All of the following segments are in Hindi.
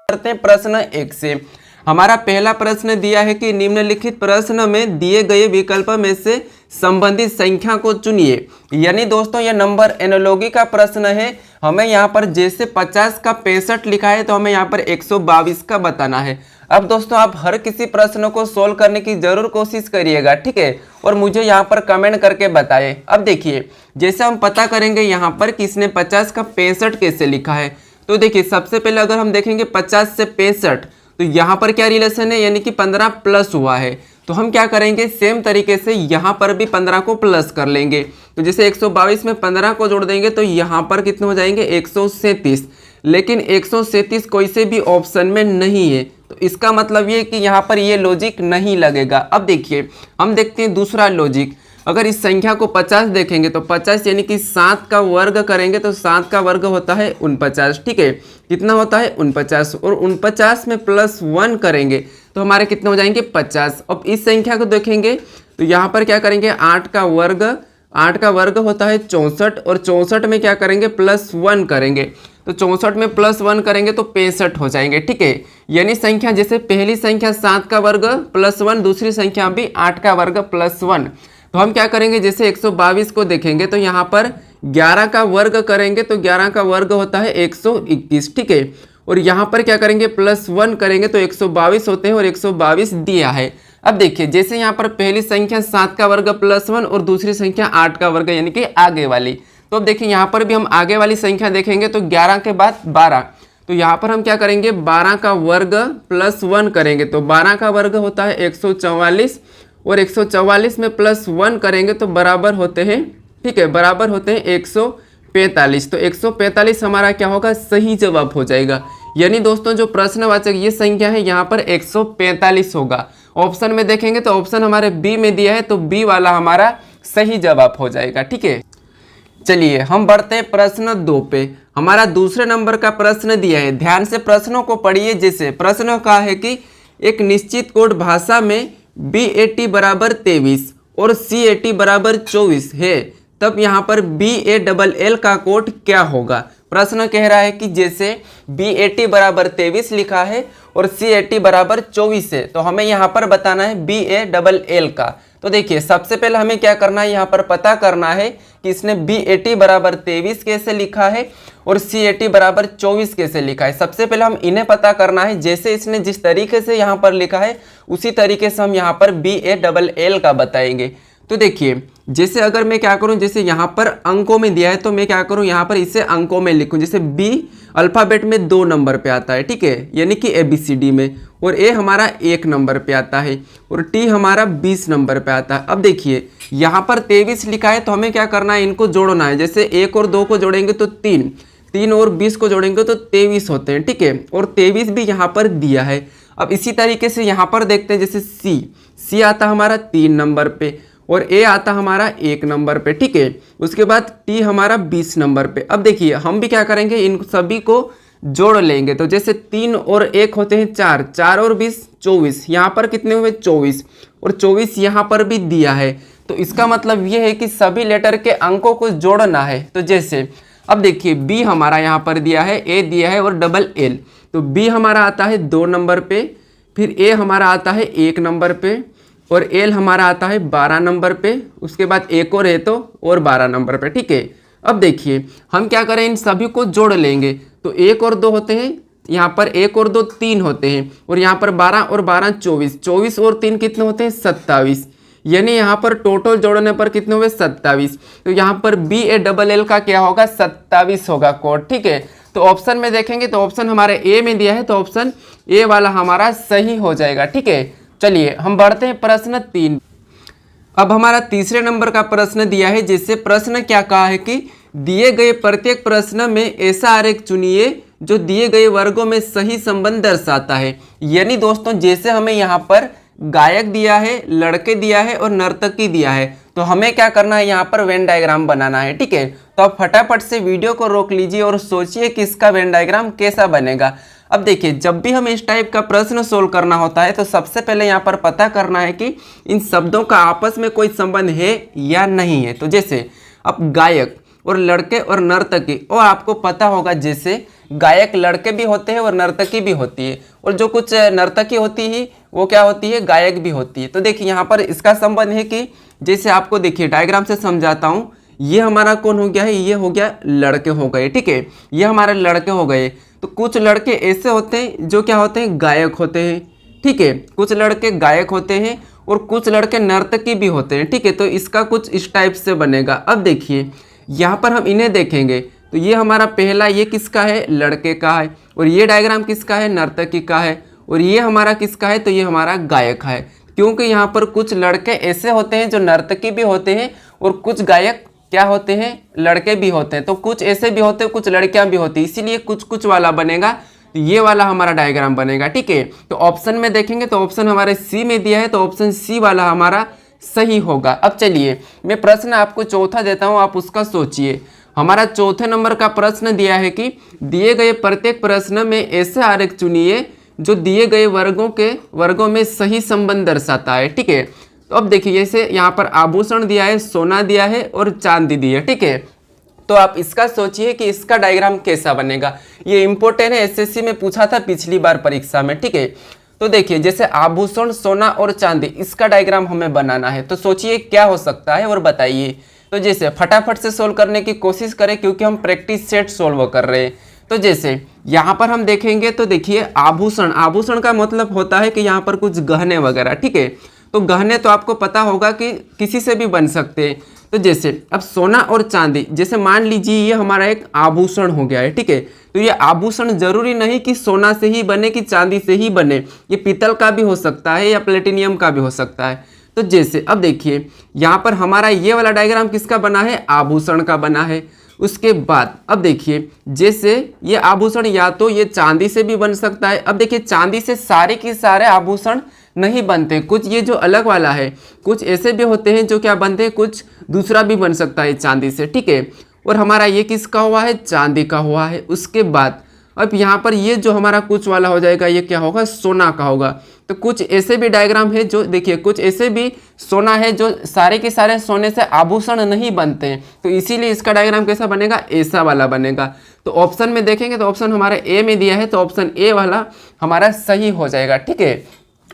करते हैं प्रश्न 1 से। हमारा पहला प्रश्न दिया है कि निम्नलिखित प्रश्न में दिए गए विकल्प में से संबंधित संख्या को चुनिए। यानी दोस्तों ये नंबर एनालॉजी का प्रश्न है। हमें यहाँ पर जैसे 50 का 65 लिखा है तो हमें यहाँ पर 122 का बताना है। अब दोस्तों आप हर किसी प्रश्न को सोल्व करने की जरूर कोशिश करिएगा, ठीक है, और मुझे यहाँ पर कमेंट करके बताइए। अब देखिए जैसे हम पता करेंगे यहाँ पर कि इसने 50 का 65 कैसे लिखा है। तो देखिए सबसे पहले अगर हम देखेंगे 50 से 65 तो यहाँ पर क्या रिलेशन है, यानी कि 15 प्लस हुआ है। तो हम क्या करेंगे सेम तरीके से यहाँ पर भी 15 को प्लस कर लेंगे। तो जैसे 122 में 15 को जोड़ देंगे तो यहाँ पर कितने हो जाएंगे 137। लेकिन 137 कोई से भी ऑप्शन में नहीं है, तो इसका मतलब ये कि यहाँ पर ये लॉजिक नहीं लगेगा। अब देखिए हम देखते हैं दूसरा लॉजिक। अगर इस संख्या को 50 देखेंगे तो 50 यानी कि 7 का वर्ग करेंगे तो 7 का वर्ग होता है 49, ठीक है। कितना होता है 49, और 49 में +1 करेंगे तो हमारे कितने हो जाएंगे 50। अब इस संख्या को देखेंगे तो यहाँ पर क्या करेंगे 8 का वर्ग होता है 64, और 64 में क्या करेंगे +1 करेंगे तो 64 में +1 करेंगे तो 65 हो जाएंगे, ठीक है। यानी संख्या जैसे पहली संख्या 7 का वर्ग +1, दूसरी संख्या भी 8 का वर्ग +1। तो हम क्या करेंगे जैसे 122 को देखेंगे तो यहाँ पर 11 का वर्ग करेंगे तो 11 का वर्ग होता है 121, ठीक है। और यहाँ पर क्या करेंगे +1 करेंगे तो 122 होते हैं, और 122 दिया है। अब देखिए जैसे यहाँ पर पहली संख्या 7 का वर्ग +1 और दूसरी संख्या 8 का वर्ग यानी कि आगे वाली। तो अब देखिए यहाँ पर भी हम आगे वाली संख्या देखेंगे तो 11 के बाद 12, तो यहाँ पर हम क्या करेंगे 12 का वर्ग +1 करेंगे तो 12 का वर्ग होता है 144, और 144 में +1 करेंगे तो बराबर होते हैं, ठीक है, बराबर होते हैं 145। तो 145 हमारा क्या होगा सही जवाब हो जाएगा। यानी दोस्तों जो प्रश्नवाचक ये संख्या है यहाँ पर 145 होगा। ऑप्शन में देखेंगे तो ऑप्शन हमारे बी में दिया है तो बी वाला हमारा सही जवाब हो जाएगा, ठीक है। चलिए हम बढ़ते हैं प्रश्न 2 पे। हमारा दूसरे नंबर का प्रश्न दिया है, ध्यान से प्रश्नों को पढ़िए। जैसे प्रश्न का है कि एक निश्चित कोड भाषा में B80 बराबर 23 और C80 बराबर 24 है, तब यहाँ पर BALL का कोड क्या होगा। प्रश्न कह रहा है कि जैसे B80 बराबर 23 लिखा है और C80 बराबर 24 है, तो हमें यहाँ पर बताना है BALL का। तो देखिए सबसे पहले हमें क्या करना है, यहाँ पर पता करना है कि इसने B80 बराबर 23 कैसे लिखा है और C80 बराबर 24 कैसे लिखा है। सबसे पहले हम इन्हें पता करना है। जैसे इसने जिस तरीके से यहाँ पर लिखा है उसी तरीके से हम यहाँ पर BALL का बताएंगे। तो देखिए जैसे अगर मैं क्या करूं, जैसे यहाँ पर अंकों में दिया है तो मैं क्या करूं यहाँ पर इसे अंकों में लिखूं। जैसे B अल्फ़ाबेट में 2 नंबर पे आता है, ठीक है, यानी कि ABCD में, और A हमारा 1 नंबर पे आता है, और T हमारा 20 नंबर पे आता है। अब देखिए यहाँ पर 23 लिखा है तो हमें क्या करना है, इनको जोड़ना है। जैसे 1 और 2 को जोड़ेंगे तो 3, 3 और 20 को जोड़ेंगे तो 23 होते हैं, ठीक है, और 23 भी यहाँ पर दिया है। अब इसी तरीके से यहाँ पर देखते हैं, जैसे C आता हमारा 3 नंबर पे और A आता हमारा 1 नंबर पे, ठीक है। उसके बाद T हमारा 20 नंबर पे। अब देखिए हम भी क्या करेंगे, इन सभी को जोड़ लेंगे। तो जैसे 3 और 1 होते हैं 4, 4 और 20 24, यहाँ पर कितने हुए 24, और 24 यहाँ पर भी दिया है। तो इसका मतलब ये है कि सभी लेटर के अंकों को जोड़ना है। तो जैसे अब देखिए B हमारा यहाँ पर दिया है, A दिया है और LL। तो B हमारा आता है 2 नंबर पे, फिर A हमारा आता है 1 नंबर पे, और L हमारा आता है 12 नंबर पे, उसके बाद एक और है तो और 12 नंबर पे, ठीक है। अब देखिए हम क्या करें, इन सभी को जोड़ लेंगे। तो 1 और 2 होते हैं, यहाँ पर 1 और 2 3 होते हैं, और यहाँ पर 12 और 12 24, 24 और 3 कितने होते हैं 27। यानी यहाँ पर टोटल जोड़ने पर कितने हुए 27। तो यहाँ पर BALL का क्या होगा 27 होगा कोड, ठीक है। तो ऑप्शन में देखेंगे तो ऑप्शन हमारे A में दिया है तो ऑप्शन A वाला हमारा सही हो जाएगा, ठीक है। चलिए हम बढ़ते हैं प्रश्न 3। अब हमारा तीसरे नंबर का प्रश्न दिया है। जैसे प्रश्न क्या कहा है कि दिए गए प्रत्येक प्रश्न में ऐसा आरेख चुनिए जो दिए गए वर्गों में सही संबंध दर्शाता है। यानी दोस्तों जैसे हमें यहाँ पर गायक दिया है, लड़के दिया है और नर्तकी दिया है, तो हमें क्या करना है, यहाँ पर वेन डायग्राम बनाना है, ठीक है। तो आप फटाफट से वीडियो को रोक लीजिए और सोचिए कि इसका वेन डायग्राम कैसा बनेगा। अब देखिए जब भी हमें इस टाइप का प्रश्न सोल्व करना होता है तो सबसे पहले यहाँ पर पता करना है कि इन शब्दों का आपस में कोई संबंध है या नहीं है। तो जैसे अब गायक और लड़के और नर्तकी, और आपको पता होगा जैसे गायक लड़के भी होते हैं और नर्तकी भी होती है, और जो कुछ नर्तकी होती है वो क्या होती है, गायक भी होती है। तो देखिए यहाँ पर इसका संबंध है कि जैसे आपको देखिए डायग्राम से समझाता हूँ, ये हमारा कौन हो गया है, ये हो गया लड़के हो गए, ठीक है, ये हमारे लड़के हो गए। तो कुछ लड़के ऐसे होते हैं जो क्या होते हैं, गायक होते हैं, ठीक है, कुछ लड़के गायक होते हैं और कुछ लड़के नर्तकी भी होते हैं, ठीक है। तो इसका कुछ इस टाइप से बनेगा। अब देखिए यहाँ पर हम इन्हें देखेंगे तो ये हमारा पहला, ये किसका है, लड़के का है, और ये डायग्राम किसका है, नर्तकी का है, और ये हमारा किसका है, तो ये हमारा गायक है। क्योंकि यहाँ पर कुछ लड़के ऐसे होते हैं जो नर्तकी भी होते हैं और कुछ गायक क्या होते हैं, लड़के भी होते हैं। तो कुछ ऐसे भी होते हैं, कुछ लड़कियां भी होती है, इसीलिए कुछ कुछ वाला बनेगा। तो ये वाला हमारा डायग्राम बनेगा, ठीक है। तो ऑप्शन में देखेंगे तो ऑप्शन हमारे सी में दिया है, तो ऑप्शन सी वाला हमारा सही होगा। अब चलिए मैं प्रश्न आपको चौथा देता हूँ, आप उसका सोचिए। हमारा चौथे नंबर का प्रश्न दिया है कि दिए गए प्रत्येक प्रश्न में ऐसे आरेख चुनिए जो दिए गए वर्गों में सही संबंध दर्शाता है, ठीक है। तो अब देखिए जैसे यहाँ पर आभूषण दिया है, सोना दिया है और चांदी दी है, ठीक है। तो आप इसका सोचिए कि इसका डायग्राम कैसा बनेगा। ये इंपॉर्टेंट है, एसएससी में पूछा था पिछली बार परीक्षा में, ठीक है। तो देखिए जैसे आभूषण, सोना और चांदी, इसका डायग्राम हमें बनाना है। तो सोचिए क्या हो सकता है और बताइए। तो जैसे फटाफट से सोल्व करने की कोशिश करें क्योंकि हम प्रैक्टिस सेट सोल्व कर रहे हैं। तो जैसे यहाँ पर हम देखेंगे तो देखिए आभूषण, आभूषण का मतलब होता है कि यहाँ पर कुछ गहने वगैरह, ठीक है। तो गहने तो आपको पता होगा कि किसी से भी बन सकते हैं। तो जैसे अब सोना और चांदी, जैसे मान लीजिए ये हमारा एक आभूषण हो गया है, ठीक है। तो ये आभूषण जरूरी नहीं कि सोना से ही बने कि चांदी से ही बने, ये पीतल का भी हो सकता है या प्लेटिनियम का भी हो सकता है। तो जैसे अब देखिए यहाँ पर हमारा ये वाला डायग्राम किसका बना है, आभूषण का बना है। उसके बाद अब देखिए जैसे ये आभूषण या तो ये चांदी से भी बन सकता है। अब देखिए चांदी से सारे के सारे आभूषण नहीं बनते, कुछ ये जो अलग वाला है, कुछ ऐसे भी होते हैं जो क्या बनते हैं, कुछ दूसरा भी बन सकता है चांदी से, ठीक है। और हमारा ये किसका हुआ है, चांदी का हुआ है। उसके बाद अब यहाँ पर ये जो हमारा कुछ वाला हो जाएगा, ये क्या होगा, सोना का होगा। तो कुछ ऐसे भी डायग्राम है जो देखिए कुछ ऐसे भी सोना है जो सारे के सारे सोने से आभूषण नहीं बनते हैं। तो इसीलिए इसका डायग्राम कैसा बनेगा, ऐसा वाला बनेगा। तो ऑप्शन में देखेंगे तो ऑप्शन हमारे ए में दिया है, तो ऑप्शन ए वाला हमारा सही हो जाएगा, ठीक है।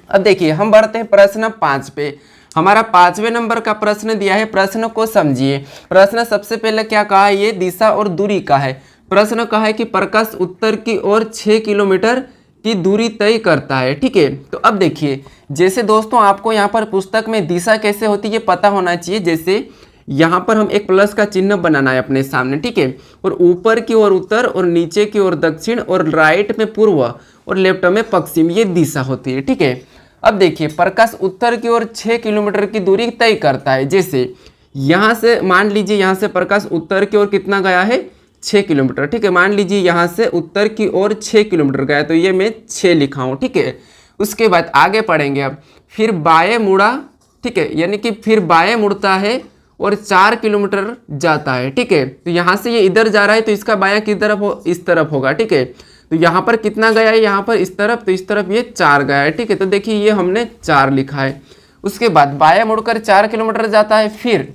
अब देखिए हम बढ़ते हैं प्रश्न 5 पे। हमारा 5वें नंबर का प्रश्न दिया है, प्रश्न को समझिए। प्रश्न सबसे पहले क्या कहा है, ये दिशा और दूरी का है। प्रश्न कहा है कि प्रकाश उत्तर की ओर 6 किलोमीटर की दूरी तय करता है, ठीक है। तो अब देखिए जैसे दोस्तों आपको यहाँ पर पुस्तक में दिशा कैसे होती है पता होना चाहिए। जैसे यहाँ पर हम एक प्लस का चिन्ह बनाना है अपने सामने, ठीक है। और ऊपर की ओर उत्तर और नीचे की ओर दक्षिण और राइट में पूर्व और लेफ्ट में पश्चिम, ये दिशा होती है, ठीक है। अब देखिए प्रकाश उत्तर की ओर 6 किलोमीटर की दूरी तय करता है। जैसे यहाँ से मान लीजिए यहाँ से प्रकाश उत्तर की ओर कितना गया है, 6 किलोमीटर, ठीक है। मान लीजिए यहाँ से उत्तर की ओर 6 किलोमीटर गया, तो ये मैं 6 लिखा हूँ, ठीक है। उसके बाद आगे पढ़ेंगे अब, फिर बाएं मुड़ा, ठीक है, यानी कि फिर बाएं मुड़ता है और 4 किलोमीटर जाता है, ठीक है। तो यहाँ से ये इधर जा रहा है तो इसका बायां किस तरफ हो, इस तरफ होगा, ठीक है। तो यहाँ पर कितना गया है, यहाँ पर इस तरफ, तो इस तरफ ये 4 गया है, ठीक है। तो देखिए ये हमने 4 लिखा है। उसके बाद बाएं मुड़कर 4 किलोमीटर जाता है, फिर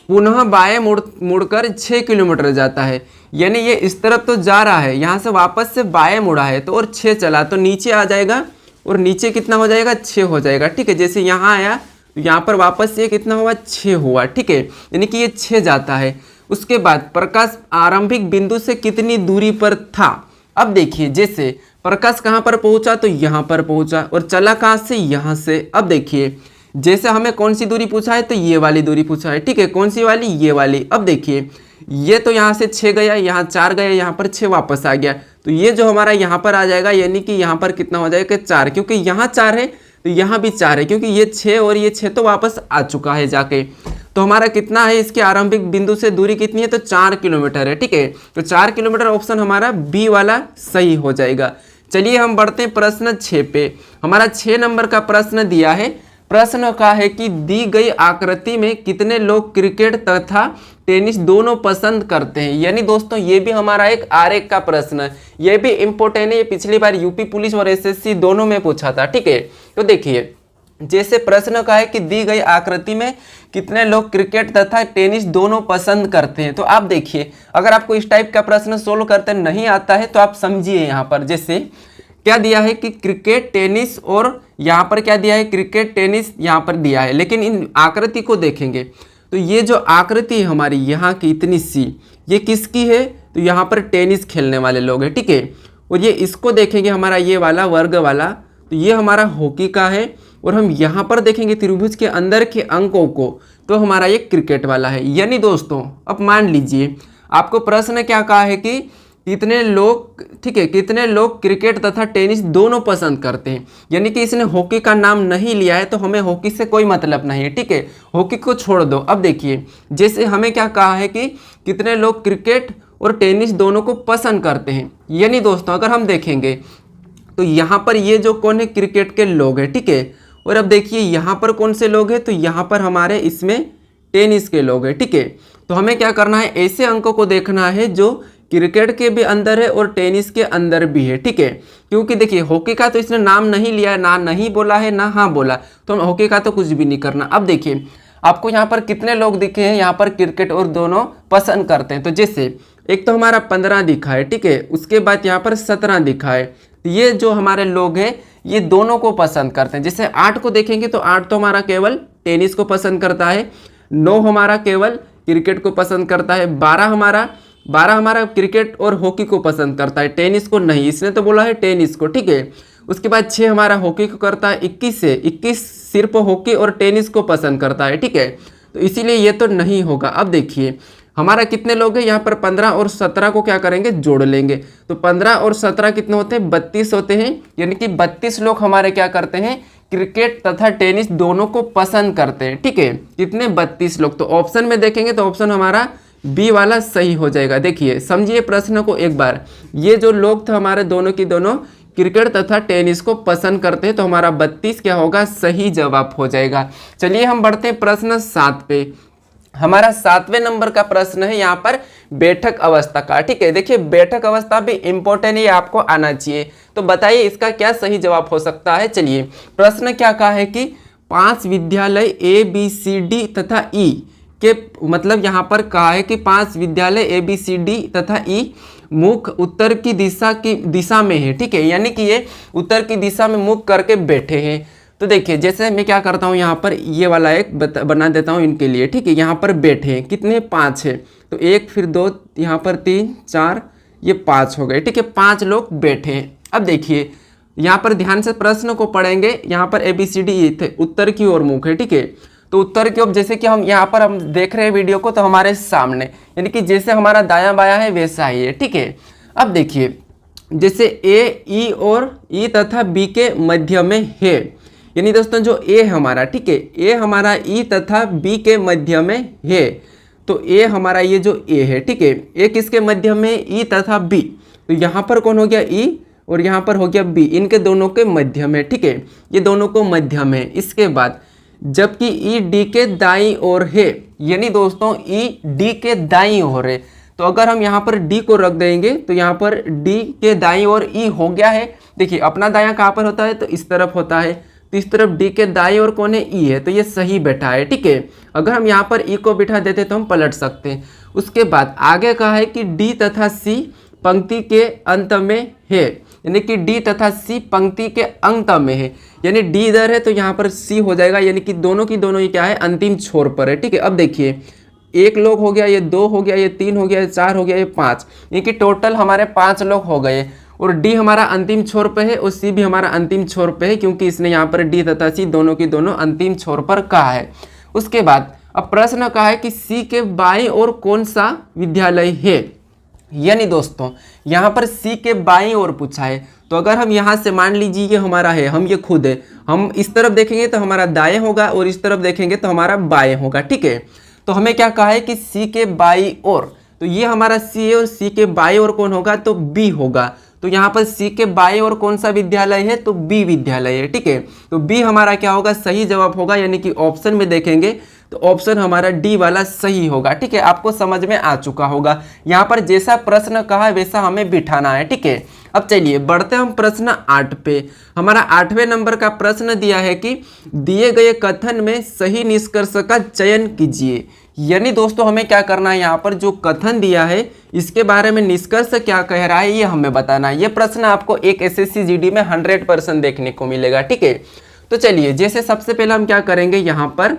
पुनः बाएं मुड़कर 6 किलोमीटर जाता है, यानी ये इस तरफ तो जा रहा है, यहाँ से वापस से बाएं मुड़ा है तो और 6 चला तो नीचे आ जाएगा, और नीचे कितना हो जाएगा, 6 हो जाएगा, ठीक है। जैसे यहाँ आया तो यहाँ पर वापस ये कितना हुआ, 6 हुआ, ठीक है, यानी कि ये 6 जाता है। उसके बाद प्रकाश आरंभिक बिंदु से कितनी दूरी पर था। अब देखिए जैसे प्रकाश कहाँ पर पहुँचा, तो यहाँ पर पहुँचा, और चला कहाँ से, यहाँ से। अब देखिए जैसे हमें कौन सी दूरी पूछा है, तो ये वाली दूरी पूछा है, ठीक है। कौन सी वाली, ये वाली। अब देखिए ये तो यहाँ से 6 गया, यहाँ 4 गया, यहाँ पर 6 वापस आ गया, तो ये जो हमारा यहाँ पर आ जाएगा, यानी कि यहाँ पर कितना हो जाएगा, 4, क्योंकि यहाँ 4 है तो यहाँ भी 4 है, क्योंकि ये 6 और ये 6 तो वापस आ चुका है जाके। तो हमारा कितना है, इसके आरंभिक बिंदु से दूरी कितनी है, तो 4 किलोमीटर है, ठीक है। तो 4 किलोमीटर ऑप्शन हमारा बी वाला सही हो जाएगा। चलिए हम बढ़ते हैं प्रश्न 6 पे। हमारा 6 नंबर का प्रश्न दिया है। प्रश्न का है कि दी गई आकृति में कितने लोग क्रिकेट तथा टेनिस दोनों पसंद करते हैं। यानी दोस्तों ये भी हमारा एक आरेख का प्रश्न है, ये भी इम्पोर्टेंट है, ये पिछली बार यूपी पुलिस और एसएससी दोनों में पूछा था, ठीक है। तो देखिए जैसे प्रश्न का है कि दी गई आकृति में कितने लोग क्रिकेट तथा टेनिस दोनों पसंद करते हैं। तो आप देखिए, अगर आपको इस टाइप का प्रश्न सोल्व करते नहीं आता है तो आप समझिए यहाँ पर जैसे क्या दिया है कि क्रिकेट टेनिस, और यहाँ पर क्या दिया है क्रिकेट टेनिस यहाँ पर दिया है, लेकिन इन आकृति को देखेंगे तो ये जो आकृति है हमारी यहाँ की इतनी सी, ये किसकी है, तो यहाँ पर टेनिस खेलने वाले लोग हैं, ठीक है। और ये इसको देखेंगे हमारा ये वाला वर्ग वाला, तो ये हमारा हॉकी का है। और हम यहाँ पर देखेंगे त्रिभुज के अंदर के अंकों को, तो हमारा ये क्रिकेट वाला है। यानी दोस्तों अब मान लीजिए आपको प्रश्न क्या कहा है कि कितने लोग, ठीक है, कितने लोग क्रिकेट तथा टेनिस दोनों पसंद करते हैं, यानी कि इसने हॉकी का नाम नहीं लिया है तो हमें हॉकी से कोई मतलब नहीं है, ठीक है, हॉकी को छोड़ दो। अब देखिए जैसे हमें क्या कहा है कि कितने लोग क्रिकेट और टेनिस दोनों को पसंद करते हैं, यानी दोस्तों अगर हम देखेंगे तो यहाँ पर ये जो कौन है क्रिकेट के लोग हैं, ठीक है। और अब देखिए यहाँ पर कौन से लोग हैं, तो यहाँ पर हमारे इसमें टेनिस के लोग हैं, ठीक है। तो हमें क्या करना है, ऐसे अंकों को देखना है जो क्रिकेट के भी अंदर है और टेनिस के अंदर भी है, ठीक है। क्योंकि देखिए हॉकी का तो इसने नाम नहीं लिया है, ना नहीं बोला है ना हाँ बोला, तो हम हॉकी का तो कुछ भी नहीं करना। अब देखिए आपको यहाँ पर कितने लोग दिखे हैं, यहाँ पर क्रिकेट और दोनों पसंद करते हैं। तो जैसे एक तो हमारा 15 दिखा है, ठीक है, उसके बाद यहाँ पर 17 दिखा है। ये जो हमारे लोग हैं ये दोनों को पसंद करते हैं। जैसे 8 को देखेंगे तो 8 तो हमारा केवल टेनिस को पसंद करता है, 9 हमारा केवल क्रिकेट को पसंद करता है, 12 हमारा क्रिकेट और हॉकी को पसंद करता है, टेनिस को नहीं, इसने तो बोला है टेनिस को, ठीक है। उसके बाद 6 हमारा हॉकी को करता है, 21 सिर्फ हॉकी और टेनिस को पसंद करता है, ठीक है। तो इसीलिए ये तो नहीं होगा। अब देखिए हमारा कितने लोग हैं, यहाँ पर 15 और 17 को क्या करेंगे, जोड़ लेंगे। तो 15 और 17 कितने होते हैं, 32 होते हैं, यानी कि 32 लोग हमारे क्या करते हैं, क्रिकेट तथा टेनिस दोनों को पसंद करते हैं, ठीक है। कितने, 32 लोग। तो ऑप्शन में देखेंगे तो ऑप्शन हमारा बी वाला सही हो जाएगा। देखिए समझिए प्रश्न को एक बार, ये जो लोग थे हमारे दोनों की दोनों क्रिकेट तथा टेनिस को पसंद करते हैं, तो हमारा 32 क्या होगा, सही जवाब हो जाएगा। चलिए हम बढ़ते हैं प्रश्न 7 पे। हमारा 7वें नंबर का प्रश्न है यहाँ पर बैठक अवस्था का, ठीक है। देखिए बैठक अवस्था भी इंपॉर्टेंट है, आपको आना चाहिए। तो बताइए इसका क्या सही जवाब हो सकता है। चलिए प्रश्न क्या कहा है कि 5 विद्यालय ABCD तथा E के, मतलब यहाँ पर कहा है कि 5 विद्यालय ABCD तथा E मुख उत्तर की दिशा में है, ठीक है, यानी कि ये उत्तर की दिशा में मुख करके बैठे हैं। तो देखिए जैसे मैं क्या करता हूँ, यहाँ पर ये वाला एक बना देता हूँ इनके लिए, ठीक है। यहाँ पर बैठे हैं कितने, 5 है, तो 1 फिर 2 यहाँ पर 3 4 ये 5 हो गए, ठीक है, 5 लोग बैठे हैं। अब देखिए यहाँ पर ध्यान से प्रश्न को पढ़ेंगे, यहाँ पर ABCD थे, उत्तर की ओर मुख है, ठीक है। तो उत्तर की ओर, जैसे कि हम यहाँ पर हम देख रहे हैं वीडियो को, तो हमारे सामने, यानी कि जैसे हमारा दायां बायां है वैसा ही है, ठीक है। अब देखिए जैसे A, E और E तथा B के मध्य में है, यानी दोस्तों जो A हमारा, ठीक है, A हमारा E तथा B के मध्य में है, तो A हमारा ये जो A है, ठीक है, A किसके मध्य में, E तथा B, तो यहाँ पर कौन हो गया, E और यहाँ पर हो गया B, इनके दोनों के मध्य में, ठीक है, ये दोनों को मध्य में। इसके बाद जबकि E D के दाईं ओर है, यानी दोस्तों E D के दाईं ओर है, तो अगर हम यहाँ पर D को रख देंगे तो यहाँ पर D के दाईं ओर E हो गया है। देखिए अपना दायां कहाँ पर होता है, तो इस तरफ होता है, तो इस तरफ D के दाईं ओर कौन है, E है, तो ये सही बैठा है, ठीक है। अगर हम यहाँ पर E को बिठा देते तो हम पलट सकते हैं। उसके बाद आगे कहा है कि D तथा C पंक्ति के अंत में है, यानी कि D तथा C पंक्ति के अंत में है, यानी D इधर है तो यहाँ पर C हो जाएगा, यानी कि दोनों की दोनों ये क्या है, अंतिम छोर पर है, ठीक है। अब देखिए 1 लोग हो गया, ये 2 हो गया, ये 3 हो गया, ये 4 हो गया, ये 5, यानी कि टोटल हमारे 5 लोग हो गए। और D हमारा अंतिम छोर पे है और C भी हमारा अंतिम छोर पे है, क्योंकि इसने यहाँ पर D तथा C दोनों की दोनों अंतिम छोर पर कहा है। उसके बाद अब प्रश्न कहा है कि C के बाईं ओर कौन सा विद्यालय है, यानी दोस्तों यहाँ पर C के बाईं ओर पूछा है। तो अगर हम यहाँ से मान लीजिए ये हमारा है, हम ये खुद है, हम इस तरफ देखेंगे तो हमारा दाएं होगा और इस तरफ देखेंगे तो हमारा बाएं होगा, ठीक है। तो हमें क्या कहा है कि C के बाईं ओर, तो ये हमारा C है और C के बाईं ओर कौन होगा, तो B होगा। तो यहाँ पर C के बाईं ओर कौन सा विद्यालय है, तो B विद्यालय है, ठीक है। तो B हमारा क्या होगा, सही जवाब होगा, यानी कि ऑप्शन में देखेंगे तो ऑप्शन हमारा D वाला सही होगा, ठीक है। आपको समझ में आ चुका होगा, यहाँ पर जैसा प्रश्न कहा वैसा हमें बिठाना है, ठीक है। अब चलिए बढ़ते हम प्रश्न 8 पे। हमारा 8वें नंबर का प्रश्न दिया है कि दिए गए कथन में सही निष्कर्ष का चयन कीजिए। यानी दोस्तों हमें क्या करना है, यहाँ पर जो कथन दिया है इसके बारे में निष्कर्ष क्या कह रहा है ये हमें बताना है। ये प्रश्न आपको एक एसएससी जीडी में 100% देखने को मिलेगा, ठीक है। तो चलिए जैसे सबसे पहले हम क्या करेंगे, यहाँ पर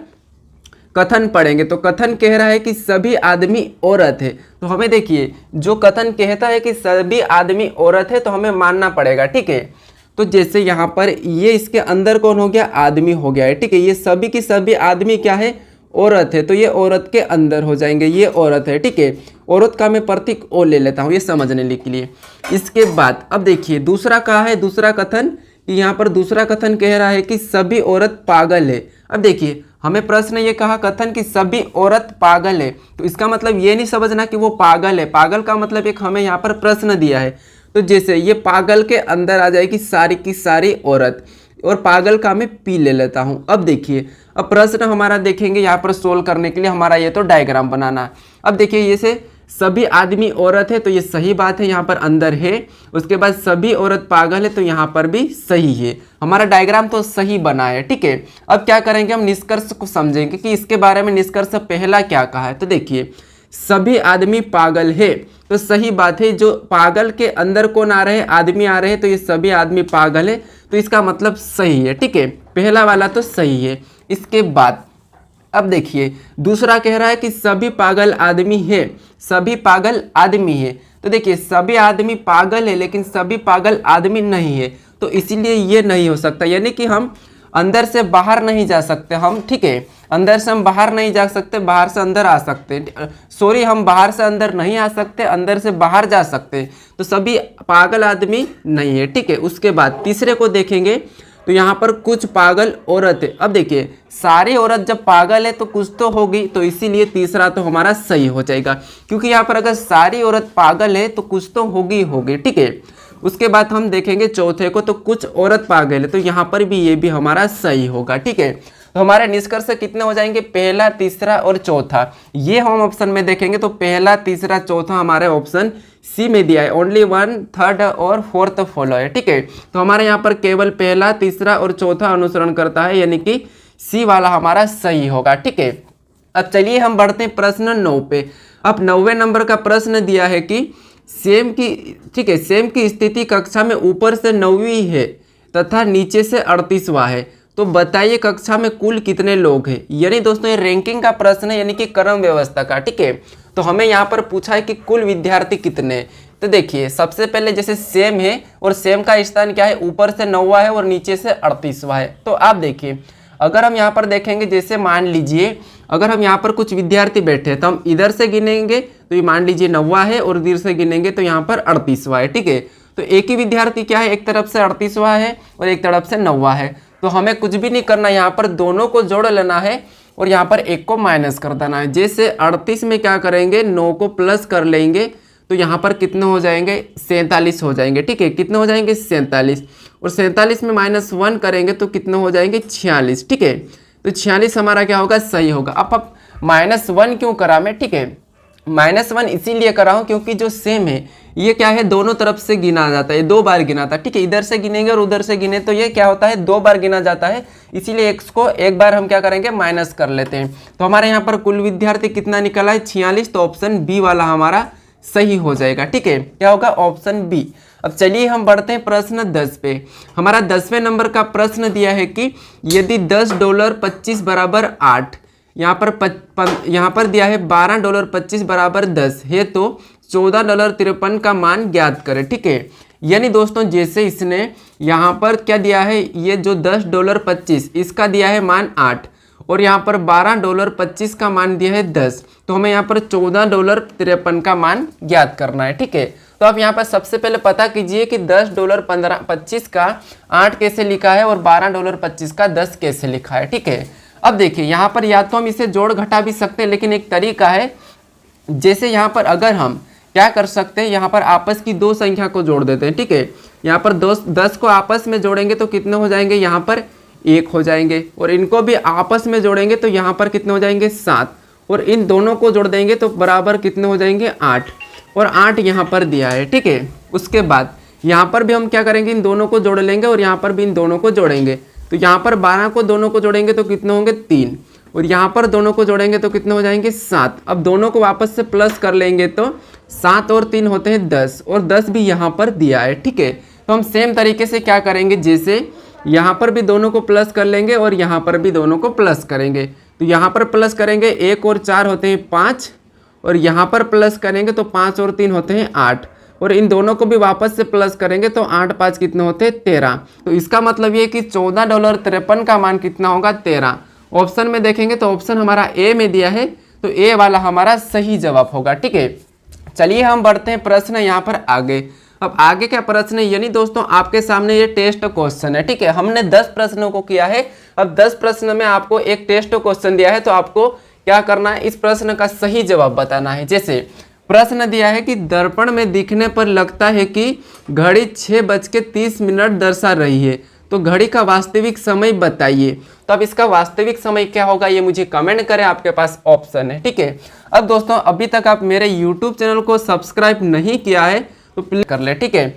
कथन पढ़ेंगे। तो कथन कह रहा है कि सभी आदमी औरत है, तो हमें देखिए जो कथन कहता है कि सभी आदमी औरत है तो हमें मानना पड़ेगा, ठीक है। तो जैसे यहाँ पर ये इसके अंदर कौन हो गया, आदमी हो गया है, ठीक है। ये सभी की सभी आदमी क्या है, औरत है, तो ये औरत के अंदर हो जाएंगे, ये औरत है, ठीक है। औरत का मैं प्रतीक ओ ले लेता हूँ ये समझने के लिए। इसके बाद अब देखिए दूसरा कहा है, दूसरा कथन कि यहाँ पर दूसरा कथन कह रहा है कि सभी औरत पागल है। अब देखिए हमें प्रश्न ये कहा कथन कि सभी औरत पागल है, तो इसका मतलब ये नहीं समझना कि वो पागल है। पागल का मतलब एक हमें यहाँ पर प्रश्न दिया है, तो जैसे ये पागल के अंदर आ जाएगी सारी की सारी औरत, और पागल का मैं पी ले लेता हूँ। अब देखिए अब प्रश्न हमारा देखेंगे यहाँ पर सोल्व करने के लिए हमारा ये तो डायग्राम बनाना। अब देखिए ये से सभी आदमी औरत है तो ये सही बात है, यहाँ पर अंदर है। उसके बाद सभी औरत पागल है तो यहाँ पर भी सही है। हमारा डायग्राम तो सही बना है, ठीक है। अब क्या करेंगे, हम निष्कर्ष को समझेंगे कि इसके बारे में निष्कर्ष पहला क्या कहा है। तो देखिए सभी आदमी पागल है तो सही बात है, जो पागल के अंदर कौन आ रहे हैं, आदमी आ रहे हैं, तो ये सभी आदमी पागल है, तो इसका मतलब सही है, ठीक है। पहला वाला तो सही है। इसके बाद अब देखिए दूसरा कह रहा है कि सभी पागल आदमी है, सभी पागल आदमी है, तो देखिए सभी आदमी पागल है लेकिन सभी पागल आदमी नहीं है, तो इसीलिए ये नहीं हो सकता। यानी कि हम अंदर से बाहर नहीं जा सकते हम, ठीक है। अंदर से हम बाहर नहीं जा सकते, बाहर से अंदर आ सकते, सॉरी हम बाहर से अंदर नहीं आ सकते, अंदर से बाहर जा सकते, तो सभी पागल आदमी नहीं है, ठीक है। उसके बाद तीसरे को देखेंगे तो यहाँ पर कुछ पागल औरत है। अब देखिए सारी औरत जब पागल है तो कुछ तो होगी, तो इसीलिए तीसरा तो हमारा सही हो जाएगा, क्योंकि यहाँ पर अगर सारी औरत पागल है तो कुछ तो होगी, ठीक है। उसके बाद हम देखेंगे चौथे को, तो कुछ औरत पागल है, तो यहाँ पर भी ये भी हमारा सही होगा, ठीक है। तो हमारे निष्कर्ष कितने हो जाएंगे, पहला तीसरा और चौथा, ये हम ऑप्शन में देखेंगे तो पहला तीसरा चौथा हमारे ऑप्शन सी में दिया है। ओनली 1 3rd और 4th फॉलो है, ठीक है। तो हमारे यहाँ पर केवल पहला तीसरा और चौथा अनुसरण करता है, यानी कि सी वाला हमारा सही होगा, ठीक है। अब चलिए हम बढ़ते हैं प्रश्न 9 पे। अब 9वें नंबर का प्रश्न दिया है कि सेम की, ठीक है, सेम की स्थिति कक्षा में ऊपर से 9वीं है तथा नीचे से 38वां है, तो बताइए कक्षा में कुल कितने लोग हैं। यानी दोस्तों ये रैंकिंग का प्रश्न है, यानी कि क्रम व्यवस्था का, ठीक है। तो हमें यहाँ पर पूछा है कि कुल विद्यार्थी कितने। तो देखिए सबसे पहले जैसे सेम है और सेम का स्थान क्या है, ऊपर से 9वां है और नीचे से 38वां है। तो आप देखिए अगर हम यहाँ पर देखेंगे, जैसे मान लीजिए अगर हम यहाँ पर कुछ विद्यार्थी बैठे हैं तो हम इधर से गिनेंगे तो ये मान लीजिए 9वां है और इधर से गिनेंगे तो यहाँ पर 38वां है, ठीक है। तो एक ही विद्यार्थी क्या है, एक तरफ से 38वां है और एक तरफ से 9वां है, तो हमें कुछ भी नहीं करना, यहाँ पर दोनों को जोड़ लेना है और यहाँ पर एक को माइनस कर देना है। जैसे 38 में क्या करेंगे, 9 को प्लस कर लेंगे तो यहाँ पर कितने हो जाएंगे, 47 हो जाएंगे, ठीक है। कितने हो जाएंगे, 47, और 47 में -1 करेंगे तो कितने हो जाएंगे, 46, ठीक है। तो 46 हमारा क्या होगा, सही होगा। अब -1 क्यों करा मैं, ठीक है, -1 इसीलिए करा हूँ क्योंकि जो सेम है ये क्या है, दोनों तरफ से गिना जाता है, 2 बार गिना था, ठीक है। इधर से गिनेंगे और उधर से गिने तो ये क्या होता है, 2 बार गिना जाता है, इसीलिए x को एक बार हम क्या करेंगे, माइनस कर लेते हैं। तो हमारे यहाँ पर कुल विद्यार्थी कितना निकला है, 46, तो ऑप्शन बी वाला हमारा सही हो जाएगा, ठीक है। क्या होगा, ऑप्शन बी। अब चलिए हम बढ़ते हैं प्रश्न 10 पे। हमारा 10वें नंबर का प्रश्न दिया है कि यदि $10 25 बराबर 8, यहाँ पर दिया है $12 25 बराबर 10 है, तो $14 53 का मान ज्ञात करें, ठीक है। यानी दोस्तों जैसे इसने यहाँ पर क्या दिया है, ये जो $10 25 इसका दिया है मान 8 और यहाँ पर $12 25 का मान दिया है 10, तो हमें यहाँ पर $14 53 का मान ज्ञात करना है, ठीक है। तो आप यहाँ पर सबसे पहले पता कीजिए कि $10 25 का 8 कैसे लिखा है और $12 25 का 10 कैसे लिखा है, ठीक है। अब देखिए यहाँ पर या तो हम इसे जोड़ घटा भी सकते हैं, लेकिन एक तरीका है, जैसे यहाँ पर अगर हम क्या कर सकते हैं, यहाँ पर आपस की 2 संख्या को जोड़ देते हैं, ठीक है। यहाँ पर 10 को आपस में जोड़ेंगे तो कितने हो जाएंगे, यहाँ पर 1 हो जाएंगे, और इनको भी आपस में जोड़ेंगे तो यहाँ पर कितने हो जाएंगे, 7, और इन दोनों को जोड़ देंगे तो बराबर कितने हो जाएंगे, 8, और 8 यहाँ पर दिया है, ठीक है। उसके बाद यहाँ पर भी हम क्या करेंगे, इन दोनों को जोड़ लेंगे और यहाँ पर भी इन दोनों को जोड़ेंगे। तो यहाँ पर 12 को दोनों को जोड़ेंगे तो कितने होंगे 3, और यहाँ पर दोनों को जोड़ेंगे तो कितने हो जाएंगे 7। अब दोनों को वापस से प्लस कर लेंगे तो 7 और 3 होते हैं 10, और 10 भी यहाँ पर दिया है। ठीक है, तो हम सेम तरीके से क्या करेंगे, जैसे यहाँ पर भी दोनों को प्लस कर लेंगे और यहाँ पर भी दोनों को प्लस करेंगे। तो यहाँ पर प्लस करेंगे 1 और 4 होते हैं 5, और यहाँ पर प्लस करेंगे तो 5 और 3 होते हैं 8, और इन दोनों को भी वापस से प्लस करेंगे तो 8 5 कितने होते हैं 13। तो इसका मतलब ये कि $14.53 का मान कितना होगा 13। ऑप्शन में देखेंगे तो ऑप्शन हमारा ए में दिया है, तो ए वाला हमारा सही जवाब होगा। ठीक है, चलिए हम बढ़ते हैं प्रश्न यहाँ पर आगे। अब आगे क्या प्रश्न है, यानी दोस्तों आपके सामने ये टेस्ट क्वेश्चन है। ठीक है, हमने 10 प्रश्नों को किया है। अब 10 प्रश्न में आपको एक टेस्ट क्वेश्चन दिया है, तो आपको क्या करना है, इस प्रश्न का सही जवाब बताना है। जैसे प्रश्न दिया है कि दर्पण में दिखने पर लगता है कि घड़ी 6:30 दर्शा रही है, तो घड़ी का वास्तविक समय बताइए। तो अब इसका वास्तविक समय क्या होगा ये मुझे कमेंट करें, आपके पास ऑप्शन है। ठीक है, अब दोस्तों अभी तक आप मेरे YouTube चैनल को सब्सक्राइब नहीं किया है तो प्लीज कर ले। ठीक है,